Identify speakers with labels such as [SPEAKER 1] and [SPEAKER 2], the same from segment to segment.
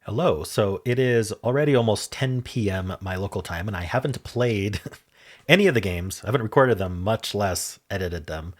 [SPEAKER 1] Hello. So it is already almost 10 p.m. my local time, and I haven't played any of the games. I haven't recorded them, much less edited them.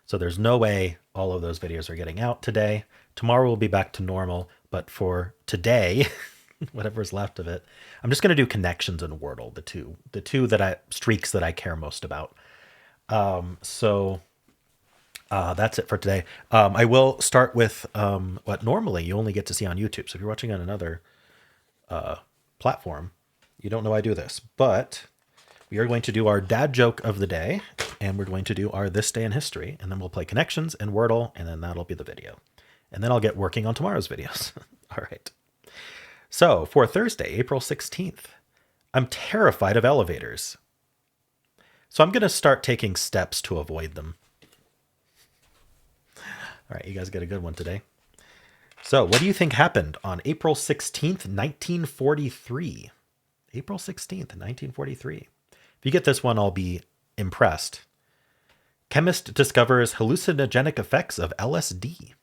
[SPEAKER 1] So there's no way all of those videos are getting out today. Tomorrow we'll be back to normal, but for today, whatever's left of it, I'm just going to do connections and Wordle, the two that I streaks that I care most about. So that's it for today. I will start with what normally you only get to see on YouTube. So if you're watching on another platform, you don't know I do this. But we are going to do our dad joke of the day, and we're going to do our this day in history, and then we'll play connections and Wordle, and then that'll be the video. And then I'll get working on tomorrow's videos. All right. So for Thursday, April 16th, I'm terrified of elevators. So I'm going to start taking steps to avoid them. All right, you guys get a good one today. So, what do you think happened on April 16th, 1943? April 16th, 1943. If you get this one, I'll be impressed. Chemist discovers hallucinogenic effects of LSD.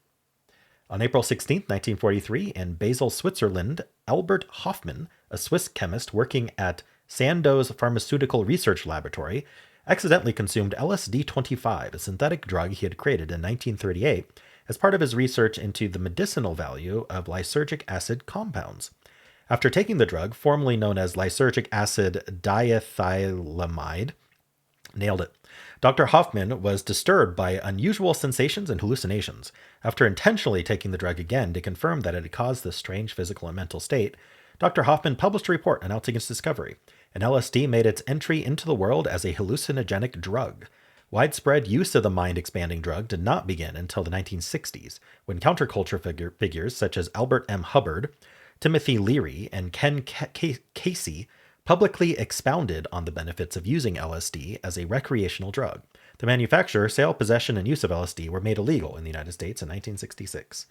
[SPEAKER 1] On April 16th, 1943, in Basel, Switzerland, Albert Hofmann, a Swiss chemist working at Sandoz Pharmaceutical Research Laboratory, accidentally consumed LSD-25, a synthetic drug he had created in 1938 as part of his research into the medicinal value of lysergic acid compounds. After taking the drug, formerly known as lysergic acid diethylamide, nailed it. Dr. Hoffman was disturbed by unusual sensations and hallucinations. After intentionally taking the drug again to confirm that it had caused this strange physical and mental state, Dr. Hoffman published a report announcing its discovery, and LSD made its entry into the world as a hallucinogenic drug. Widespread use of the mind-expanding drug did not begin until the 1960s, when counterculture figures such as Albert M. Hubbard, Timothy Leary, and Ken Casey publicly expounded on the benefits of using LSD as a recreational drug. The manufacture, sale, possession, and use of LSD were made illegal in the United States in 1966.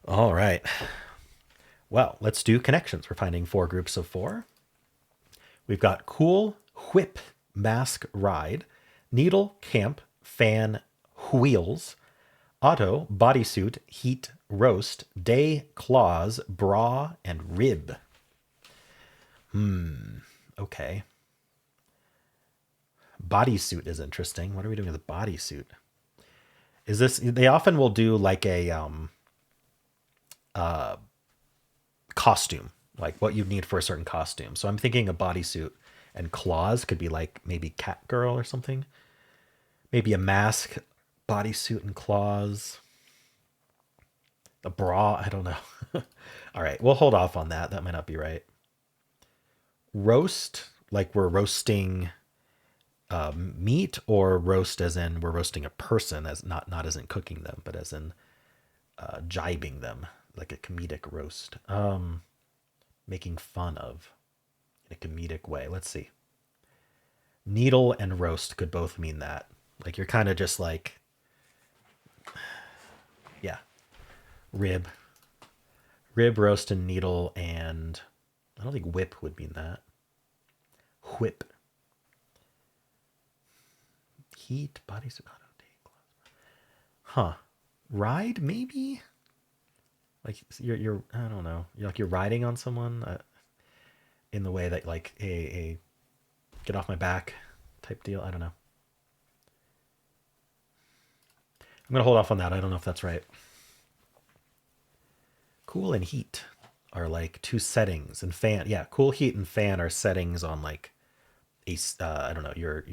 [SPEAKER 1] All right. Well, let's do connections. We're finding 4 groups of 4. We've got cool, whip, mask, ride, needle, camp, fan, wheels, auto, bodysuit, heat, roast, day, claws, bra, and rib. Okay. Bodysuit is interesting. What are we doing with a bodysuit? Is this, they often will do like a costume, like what you'd need for a certain costume. So I'm thinking a bodysuit, and claws could be like maybe Catgirl or something. Maybe a mask, bodysuit, and claws. A bra, I don't know. All right, we'll hold off on that. That might not be right. Roast, like we're roasting meat, or roast as in we're roasting a person, as not as in cooking them, but as in jibing them, like a comedic roast. Making fun of in a comedic way. Let's see. Needle and roast could both mean that. Like you're kind of just like, yeah, rib, roast, and needle, and I don't think whip would mean that. Whip. Heat, bodysuit, auto, day, clothes. Huh. Ride, maybe? Like you're I don't know. You're riding on someone in the way that like a get off my back type deal. I don't know. I'm gonna hold off on that. I don't know if that's right. Cool and heat are like 2 settings, and fan. Yeah, cool, heat, and fan are settings on like a I don't know, your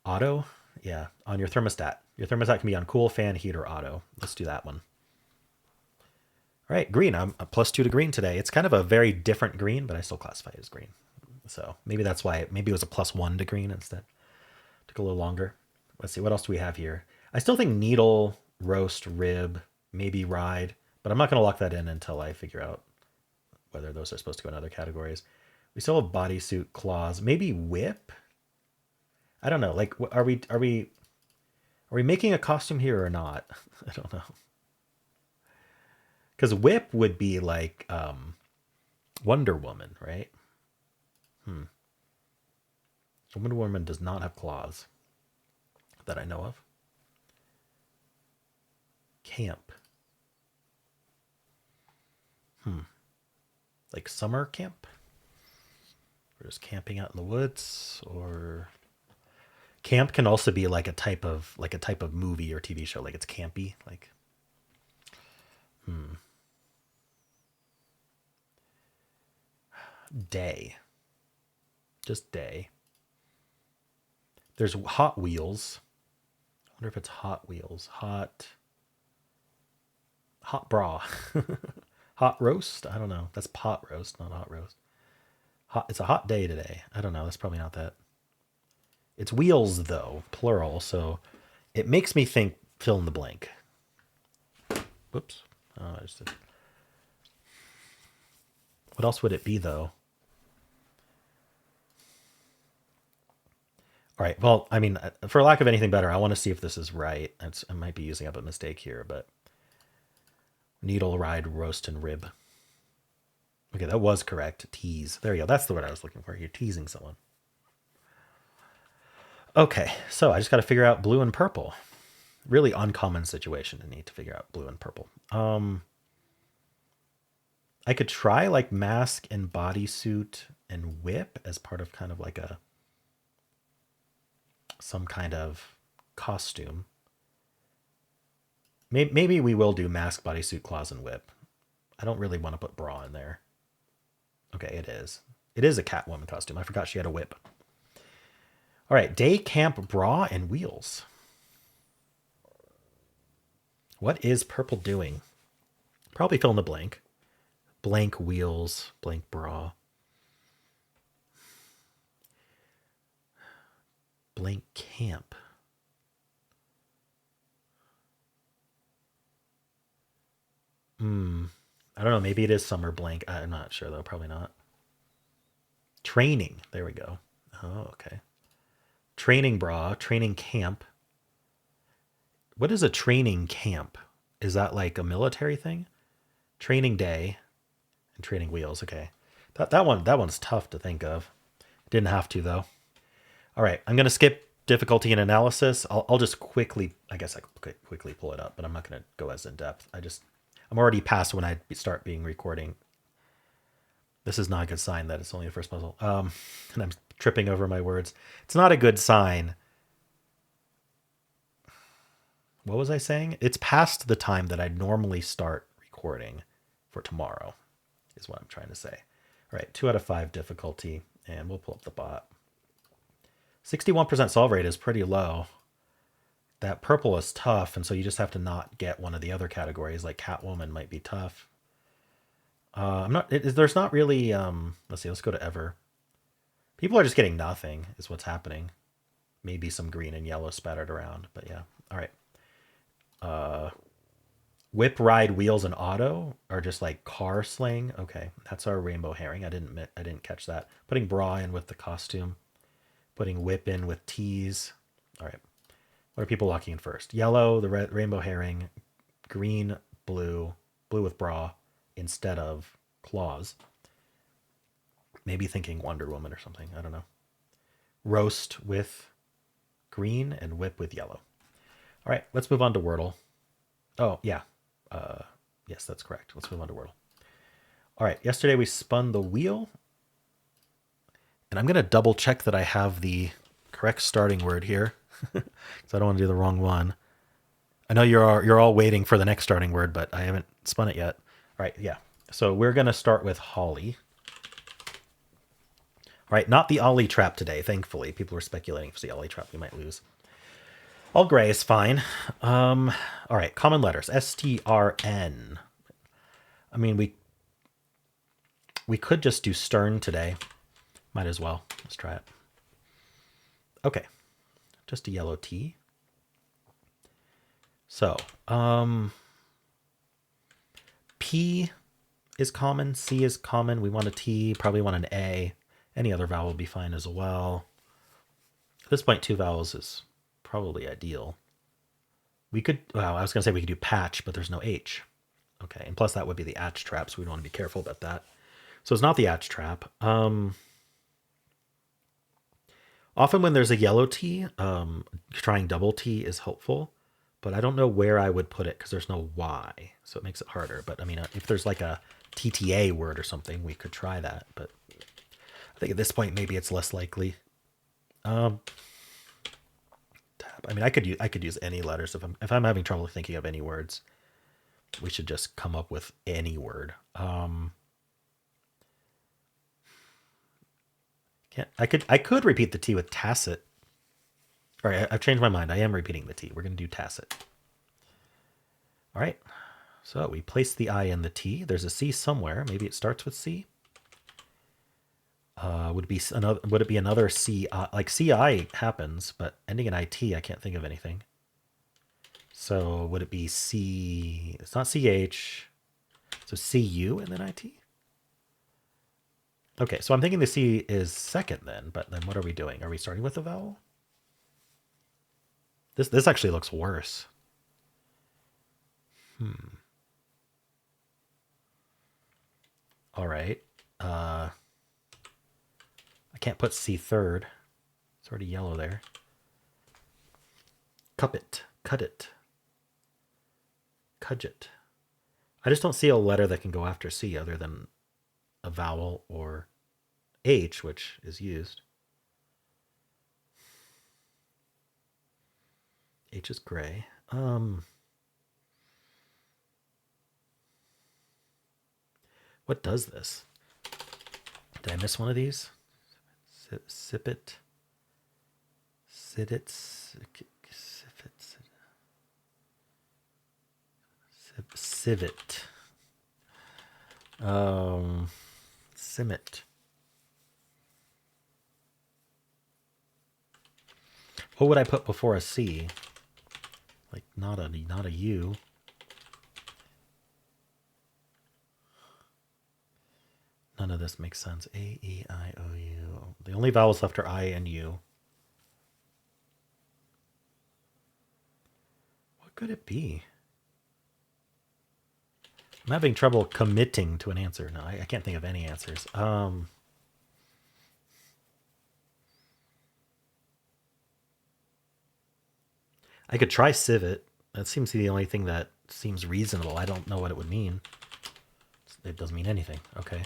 [SPEAKER 1] auto. Yeah, on your thermostat. Your thermostat can be on cool, fan, heat, or auto. Let's do that one. All right, green. I'm a +2 to green today. It's kind of a very different green, but I still classify it as green. So maybe that's why. Maybe it was a +1 to green instead. Took a little longer. Let's see. What else do we have here? I still think needle, roast, rib, maybe ride, but I'm not going to lock that in until I figure out whether those are supposed to go in other categories. We still have bodysuit, claws, maybe whip. I don't know. Like, are we making a costume here or not? I don't know. Because whip would be like Wonder Woman, right? Wonder Woman does not have claws that I know of. Camp. Like summer camp? Or just camping out in the woods? Or camp can also be like a type of movie or TV show. Like it's campy. Like day. Just day. There's Hot Wheels. I wonder if it's Hot Wheels. Hot bra. Hot roast? I don't know. That's pot roast, not hot roast. It's a hot day today. I don't know. That's probably not that. It's wheels though, plural, so it makes me think fill in the blank. Whoops. Oh, I just did. What else would it be though? All right. Well, I mean, for lack of anything better, I want to see if this is right. I might be using up a mistake here, but needle ride roast and rib. Okay, that was correct. Tease. There you go. That's the word I was looking for. You're teasing someone. Okay, so I just got to figure out blue and purple. Really uncommon situation to need to figure out blue and purple. I could try like mask and bodysuit and whip as part of kind of like some kind of costume. Maybe we will do mask, bodysuit, claws, and whip. I don't really want to put bra in there. Okay, it is. It is a Catwoman costume. I forgot she had a whip. All right, day camp bra and wheels. What is purple doing? Probably fill in the blank. Blank wheels, blank bra. Blank camp. I don't know. Maybe it is summer blank. I'm not sure though. Probably not. Training. There we go. Oh, okay. Training bra, training camp. What is a training camp? Is that like a military thing? Training day and training wheels. Okay. That one's tough to think of. Didn't have to though. All right, I'm gonna skip difficulty and analysis. I'll just quickly, I guess I could quickly pull it up, but I'm not gonna go as in depth. I'm already past when I start being recording. This is not a good sign that it's only the first puzzle. And I'm tripping over my words. It's not a good sign. What was I saying? It's past the time that I'd normally start recording for tomorrow, is what I'm trying to say. All right, 2 out of 5 difficulty, and we'll pull up the bot. 61% solve rate is pretty low. That purple is tough, and so you just have to not get one of the other categories, like Catwoman might be tough. There's not really, let's see, let's go to ever. People are just getting nothing, is what's happening. Maybe some green and yellow spattered around, but yeah. All right. Whip, ride, wheels, and auto are just like car sling. Okay, that's our rainbow herring. I didn't catch that. Putting bra in with the costume. Putting whip in with tease. All right. What are people locking in first? Yellow, the rainbow herring, green, blue with bra instead of claws. Maybe thinking Wonder Woman or something. I don't know. Roast with green and whip with yellow. All right, let's move on to Wordle. Oh, yeah. Yes, that's correct. Let's move on to Wordle. All right, yesterday we spun the wheel. And I'm going to double check that I have the correct starting word here. Because I don't want to do the wrong one. I know you're all waiting for the next starting word, but I haven't spun it yet. All right, yeah. So we're going to start with holly. All right, not the ollie trap today, thankfully. People were speculating if it's the ollie trap, we might lose. All gray is fine. All right, common letters. STRN. I mean, we could just do stern today. Might as well. Let's try it. Okay. Just a yellow T. So, P is common. C is common. We want a T. Probably want an A. Any other vowel would be fine as well. At this point, 2 vowels is probably ideal. We could, well, I was going to say we could do patch, but there's no H. Okay, and plus that would be the atch trap, so we want to be careful about that. So it's not the atch trap. Often when there's a yellow T, trying double T is helpful, but I don't know where I would put it because there's no Y, so it makes it harder. But I mean, if there's like a TTA word or something, we could try that. But I think at this point, maybe it's less likely. I mean, I could use any letters if I'm having trouble thinking of any words. We should just come up with any word. I could repeat the T with tacit. All right, I've changed my mind. I am repeating the T. We're going to do tacit. All right. So we place the I in the T. There's a C somewhere. Maybe it starts with C. Would it be another C? Like CI happens, but ending in IT, I can't think of anything. So would it be C? It's not CH. So CU and then IT? Okay, so I'm thinking the C is second then, but then what are we doing? Are we starting with a vowel? This actually looks worse. All right. I can't put C third. It's already yellow there. Cup it. Cut it. Cudget. I just don't see a letter that can go after C other than a vowel or H, which is used. H is gray. What does this? Did I miss one of these? Sip it. Sit it. Civet. Simit. What would I put before a C? Like not a U. None of this makes sense. A, E, I, O, U. The only vowels left are I and U. What could it be? I'm having trouble committing to an answer. No, I can't think of any answers. I could try civet. That seems to be the only thing that seems reasonable. I don't know what it would mean. It doesn't mean anything. Okay.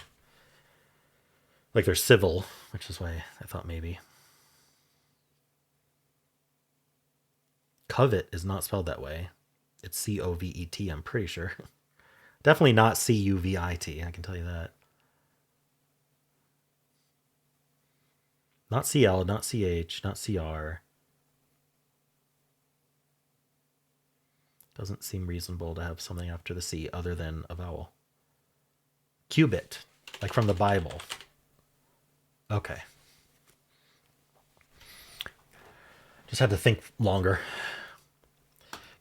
[SPEAKER 1] Like there's civil, which is why I thought maybe. Covet is not spelled that way. It's C-O-V-E-T, I'm pretty sure. Definitely not C-U-V-I-T, I can tell you that. Not C-L, not C-H, not C-R. Doesn't seem reasonable to have something after the C other than a vowel. Cubit, like from the Bible. Okay. Just had to think longer.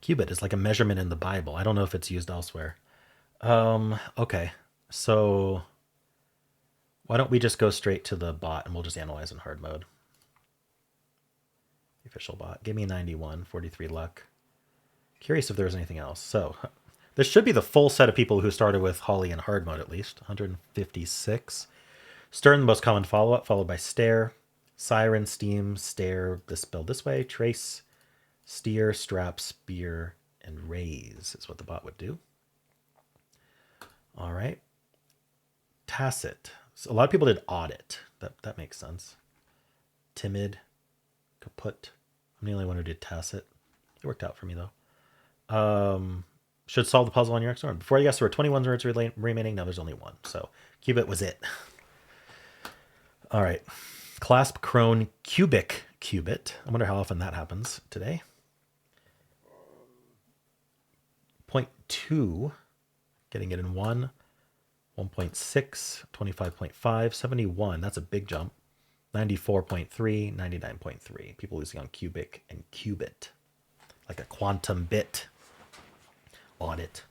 [SPEAKER 1] Cubit is like a measurement in the Bible. I don't know if it's used elsewhere. Okay. So why don't we just go straight to the bot and we'll just analyze in hard mode. The official bot. Give me 91, 43 luck. Curious if there's anything else. So this should be the full set of people who started with Holly in hard mode at least. 156. Stern, the most common follow-up, followed by stare, siren, steam, stare, this spelled this way, trace, steer, strap, spear, and raise is what the bot would do. All right. Tacit. So a lot of people did audit. That makes sense. Timid, kaput. I'm the only one who did tacit. It worked out for me though. Should solve the puzzle on your next one. Before I guess there were 21 words remaining. Now there's only one. So Cubit was it. All right. Clasp, crone, cubic, cubit. I wonder how often that happens today. 0.2, getting it in 1. 1.6, 25.5, 71. That's a big jump. 94.3, 99.3. People losing on cubic and qubit. Like a quantum bit audit.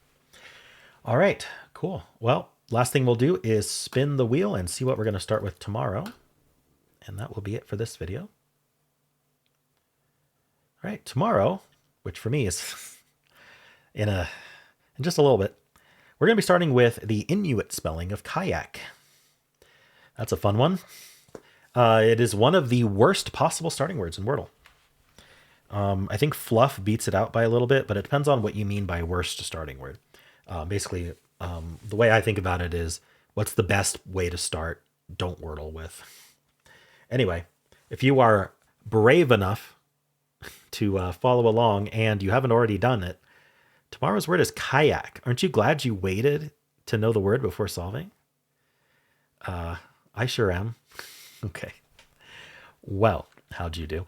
[SPEAKER 1] All right, cool. Well, last thing we'll do is spin the wheel and see what we're going to start with tomorrow. And that will be it for this video. All right, tomorrow, which for me is in just a little bit, we're going to be starting with the Inuit spelling of kayak. That's a fun one. It is one of the worst possible starting words in Wordle. I think fluff beats it out by a little bit, but it depends on what you mean by worst starting word. Basically, The way I think about it is, what's the best way to start? Don't Wordle with. Anyway, if you are brave enough to follow along and you haven't already done it, tomorrow's word is kayak. Aren't you glad you waited to know the word before solving? I sure am. Okay. Well, how'd you do?